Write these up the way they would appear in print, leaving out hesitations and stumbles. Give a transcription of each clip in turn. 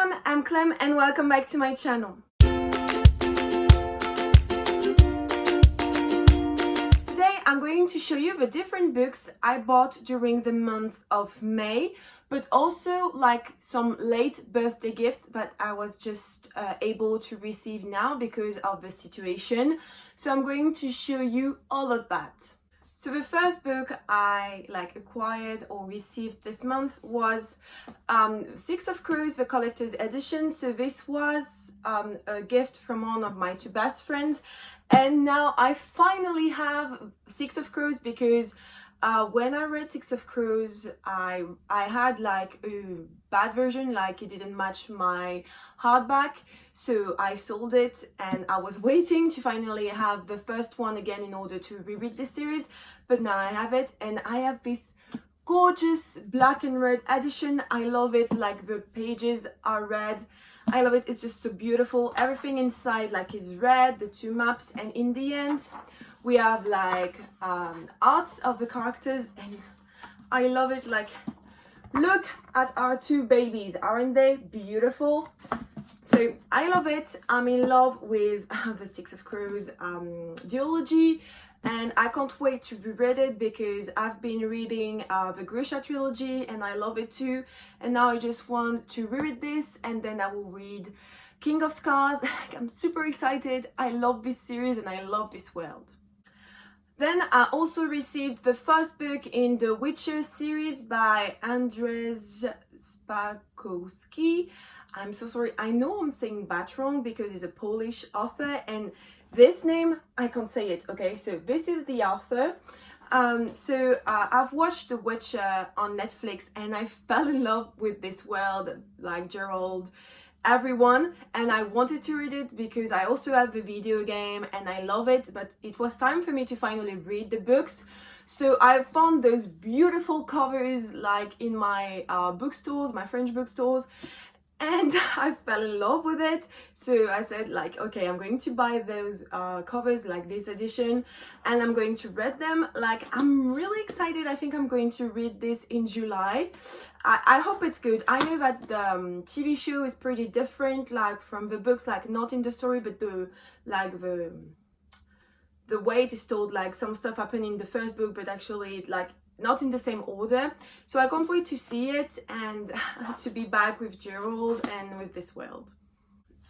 everyone, I'm Clem and welcome back to my channel. Today I'm going to show you the different books I bought during the month of May, but also like some late birthday gifts that I was just able to receive now because of the situation. So I'm going to show you all of that. So the first book I acquired or received this month was Six of Cruz, the collector's edition. So this was a gift from one of my two best friends, and now I finally have Six of Cruz because when I read Six of Cruz, I had like a bad version, like it didn't match my hardback, so I sold it and I was waiting to finally have the first one again in order to reread this series, but now I have it and I have this gorgeous black and red edition. I love it, like the pages are red. I love it, it's just so beautiful. Everything inside like is red, the two maps, and in the end we have like arts of the characters and I love it. Like, look at our two babies, aren't they beautiful? So I love it. I'm in love with the Six of Crows duology, and I can't wait to reread it because I've been reading the Grisha trilogy and I love it too, and now I just want to reread this and then I will read King of Scars. I'm super excited. I love this series and I love this world. Then I also received the first book in the Witcher series by Andrzej Spakowski. I'm so sorry, I know I'm saying that wrong because he's a Polish author and this name, I can't say it, okay? So this is the author. I've watched The Witcher on Netflix and I fell in love with this world, like Geralt, everyone, and I wanted to read it because I also have the video game and I love it, but it was time for me to finally read the books. So I found those beautiful covers like in my bookstores, my French bookstores, and I fell in love with it. So I said like, okay, I'm going to buy those covers, like this edition, and I'm going to read them. Like, I'm really excited. I think I'm going to read this in July. I hope it's good. I know that the TV show is pretty different, like from the books, like not in the story, but the way it is told. Like some stuff happened in the first book, but actually like not in the same order. So I can't wait to see it and to be back with Gerald and with this world.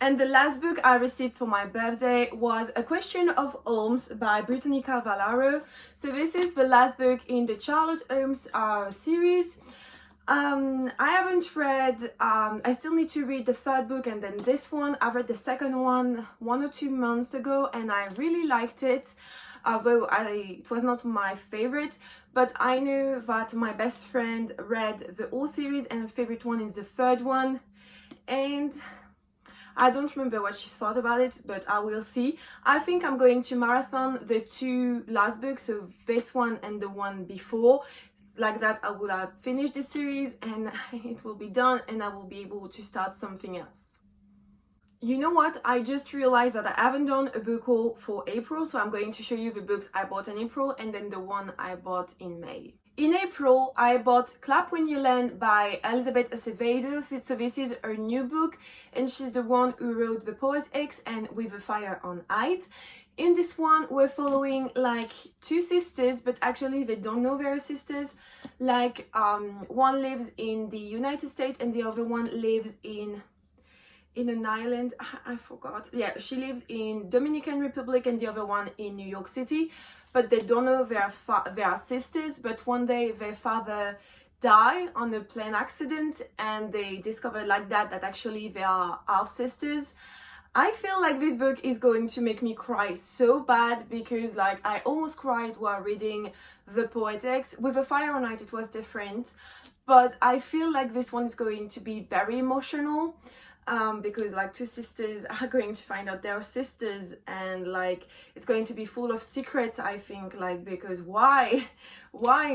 And the last book I received for my birthday was A Question of Ohms by Brittany Carvalho. So this is the last book in the Charlotte Holmes series. I haven't read, I still need to read the third book and then this one. I read the second one 1 or 2 months ago and I really liked it, although it was not my favorite, but I know that my best friend read the whole series and favorite one is the third one, and I don't remember what she thought about it, but I will see. I think I'm going to marathon the two last books, so this one and the one before. Like that I will have finished the series and it will be done and I will be able to start something else. You know what? I just realized that I haven't done a book haul for April, so I'm going to show you the books I bought in April and then the one I bought in May. In April, I bought Clap When You Land by Elizabeth Acevedo. So this is her new book and she's the one who wrote The Poet X and With a Fire on Height. In this one, we're following like two sisters, but actually they don't know they're sisters. Like one lives in the United States and the other one lives in an island. I forgot. Yeah, she lives in Dominican Republic and the other one in New York City, but they don't know they are sisters. But one day their father died on a plane accident and they discovered like that actually they are half sisters. I feel like this book is going to make me cry so bad because like I almost cried while reading The Poet X. With A Fire on Height it was different, but I feel like this one is going to be very emotional. Because like two sisters are going to find out they're sisters and like it's going to be full of secrets, I think, like because why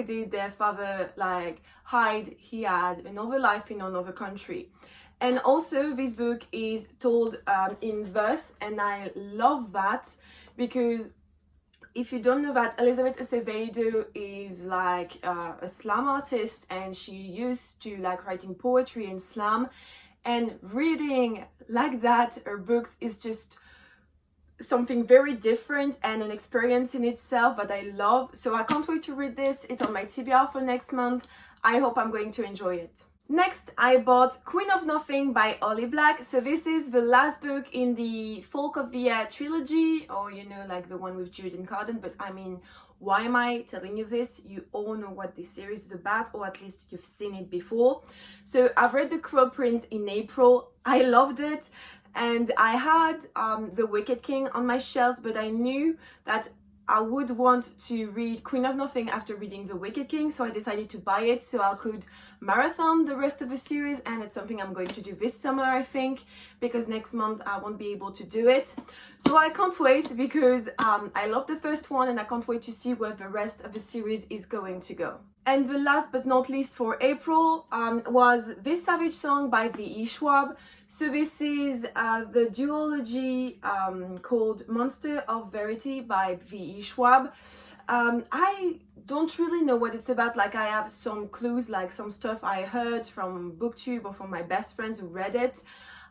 did their father like hide he had another life in another country. And also this book is told in verse and I love that because if you don't know that, Elizabeth Acevedo is like a slam artist and she used to like writing poetry and slam. and reading like that her books is just something very different and an experience in itself that I love. So I can't wait to read this. It's on my TBR for next month. I hope I'm going to enjoy it. Next, I bought Queen of Nothing by Holly Black. So this is the last book in the Folk of the Air trilogy, or you know, like the one with Jude and Carden. But I mean, why am I telling you this? You all know what this series is about, or at least you've seen it before. So I've read The Cruel Prince in April. I loved it. And I had The Wicked King on my shelves, but I knew that I would want to read Queen of Nothing after reading The Wicked King, so I decided to buy it so I could marathon the rest of the series, and it's something I'm going to do this summer, I think, because next month I won't be able to do it. So I can't wait, because I love the first one and I can't wait to see where the rest of the series is going to go. And the last but not least for April was This Savage Song by V.E. Schwab. So this is the duology called Monster of Verity by V.E. Schwab. I don't really know what it's about. Like, I have some clues, like some stuff I heard from BookTube or from my best friends who read it.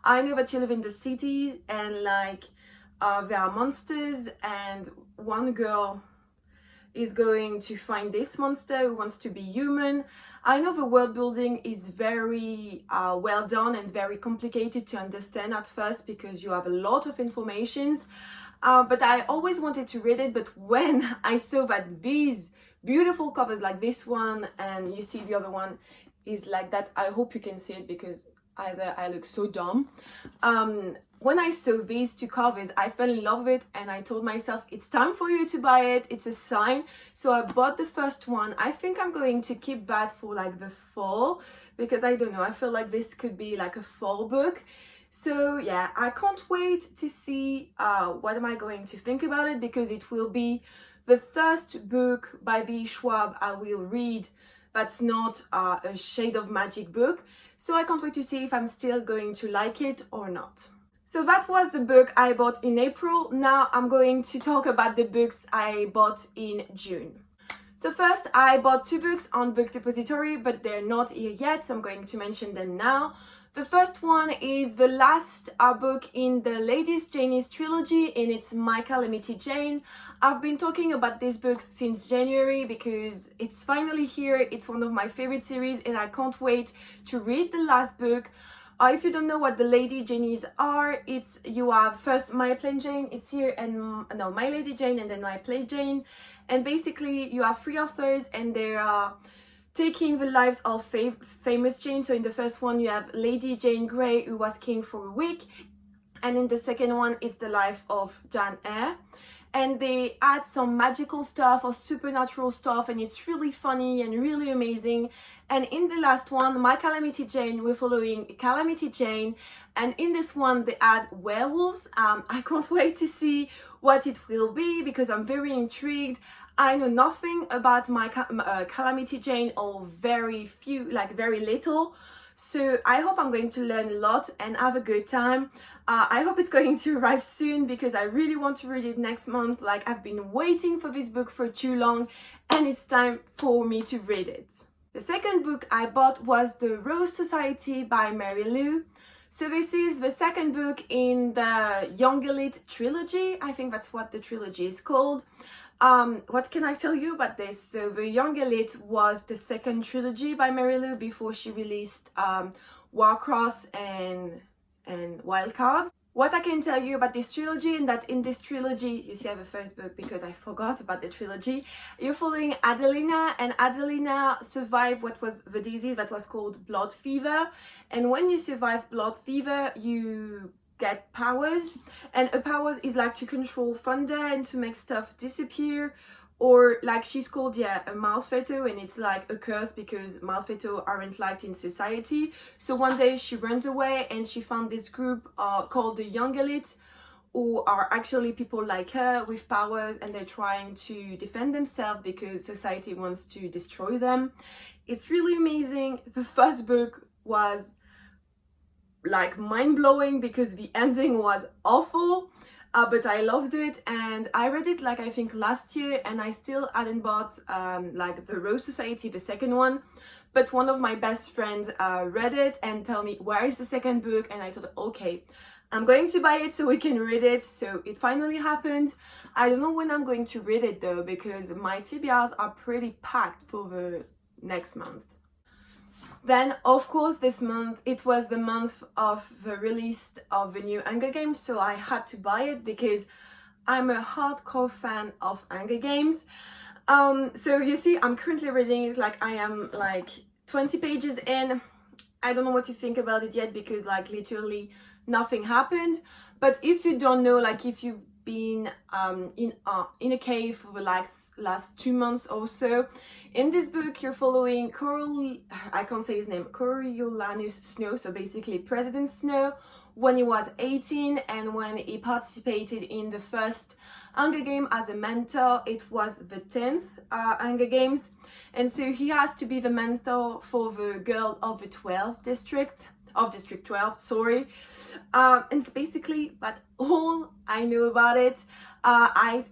I know that you live in the city and like there are monsters, and one girl is going to find this monster who wants to be human. I know the world building is very well done and very complicated to understand at first because you have a lot of informations, but I always wanted to read it. But when I saw that these beautiful covers like this one, and you see the other one is like that, I hope you can see it because either I look so dumb. When I saw these two covers, I fell in love with it and I told myself, it's time for you to buy it. It's a sign. So I bought the first one. I think I'm going to keep that for like the fall because I don't know, I feel like this could be like a fall book. So yeah, I can't wait to see what am I going to think about it, because it will be the first book by V. Schwab I will read that's not a Shade of Magic book. So I can't wait to see if I'm still going to like it or not. So that was the book I bought in April. Now I'm going to talk about the books I bought in June. So first, I bought two books on Book Depository, but they're not here yet, so I'm going to mention them now. The first one is the last book in the Ladies Janie's trilogy, and it's My Calamity Jane. I've been talking about this book since January because it's finally here. It's one of my favorite series and I can't wait to read the last book. If you don't know what the Lady Janies are, you have first My Plain Jane, it's here, and no, My Lady Jane and then My Plain Jane. And basically you have three authors and they are taking the lives of famous Jane. So in the first one you have Lady Jane Grey, who was king for a week, and in the second one it's the life of Jane Eyre. And they add some magical stuff or supernatural stuff, and it's really funny and really amazing. And in the last one, My Calamity Jane, we're following Calamity Jane, and in this one they add werewolves. I can't wait to see what it will be because I'm very intrigued. I know nothing about my Calamity Jane, or very few, like very little. So I hope I'm going to learn a lot and have a good time. I hope it's going to arrive soon because I really want to read it next month. Like, I've been waiting for this book for too long and it's time for me to read it. The second book I bought was The Rose Society by Mary Lou. So this is the second book in the Young Elite trilogy. I think that's what the trilogy is called. What can I tell you about this? So the Young Elite was the second trilogy by Mary Lou before she released Warcross and Wildcards. What I can tell you about this trilogy, and that in this trilogy, you see I have a first book because I forgot about the trilogy. You're following Adelina, and Adelina survived what was the disease that was called blood fever. And when you survive blood fever, you get powers, and a powers is like to control thunder and to make stuff disappear, or like she's called a malfeto, and it's like a curse because malfeto aren't liked in society. So one day she runs away and she found this group called the Young Elite, who are actually people like her with powers, and they're trying to defend themselves because society wants to destroy them. It's really amazing. The first book was like mind-blowing because the ending was awful, but I loved it, and I read it like I think last year, and I still hadn't bought like The Rose Society, the second one. but one of my best friends read it and tell me, where is the second book? And I thought, okay, I'm going to buy it so we can read it. So it finally happened. I don't know when I'm going to read it though, because my TBRs are pretty packed for the next month. Then, of course, this month, it was the month of the release of the new Hunger Games, so I had to buy it because I'm a hardcore fan of Hunger Games. So you see, I'm currently reading it, like I am like 20 pages in. I don't know what to think about it yet because like literally nothing happened. But if you don't know, like if you've been in a cave for the last 2 months or so, in this book you're following I can't say his name, Coriolanus Snow, so basically President Snow, when he was 18 and when he participated in the first Hunger Game as a mentor. It was the 10th Hunger Games, and so he has to be the mentor for the girl of the 12th district, of District 12, sorry. And it's basically that's all I know about it. I've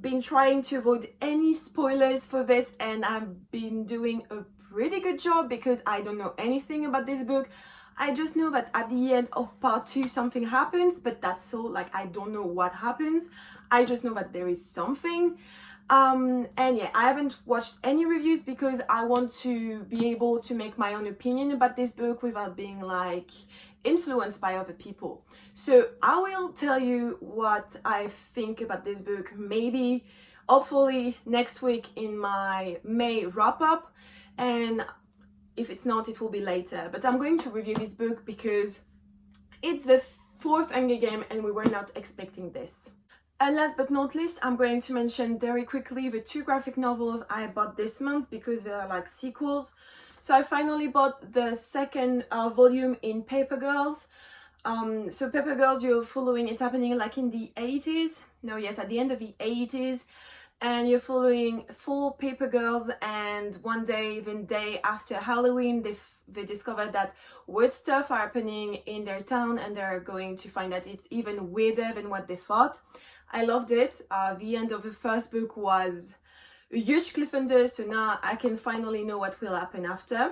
been trying to avoid any spoilers for this, and I've been doing a pretty good job because I don't know anything about this book. I just know that at the end of part 2 something happens, but that's all. Like I don't know what happens. I just know that there is something. And yeah, I haven't watched any reviews because I want to be able to make my own opinion about this book without being like influenced by other people. So I will tell you what I think about this book, maybe hopefully next week in my May wrap-up, and if it's not, it will be later. But I'm going to review this book because it's the 4th Hunger Game and we were not expecting this. And last but not least, I'm going to mention very quickly the 2 graphic novels I bought this month because they are like sequels. So I finally bought the second volume in Paper Girls. So Paper Girls, you're following, it's happening like in the 80s. No, yes, at the end of the 80s. And you're following 4 paper girls, and one day, even day after Halloween, they discovered that weird stuff are happening in their town, and they're going to find that it's even weirder than what they thought. I loved it. The end of the first book was a huge cliffhanger, so now I can finally know what will happen after.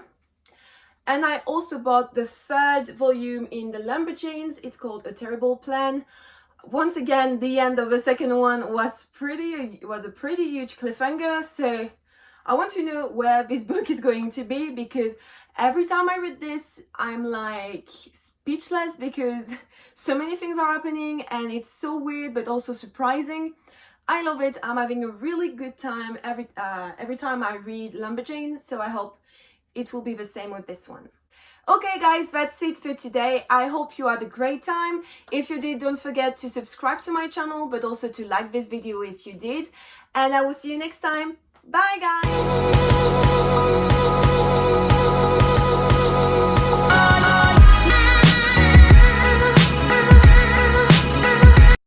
And I also bought the 3rd volume in the Lumberjanes. It's called A Terrible Plan. Once again, the end of the second one was a pretty huge cliffhanger, so I want to know where this book is going to be, because every time I read this I'm like speechless because so many things are happening and it's so weird but also surprising. I love it. I'm having a really good time every time I read Lumberjane, so I hope it will be the same with this one. Okay guys, that's it for today. I hope you had a great time. If you did, don't forget to subscribe to my channel, but also to like this video if you did. And I will see you next time. Bye guys!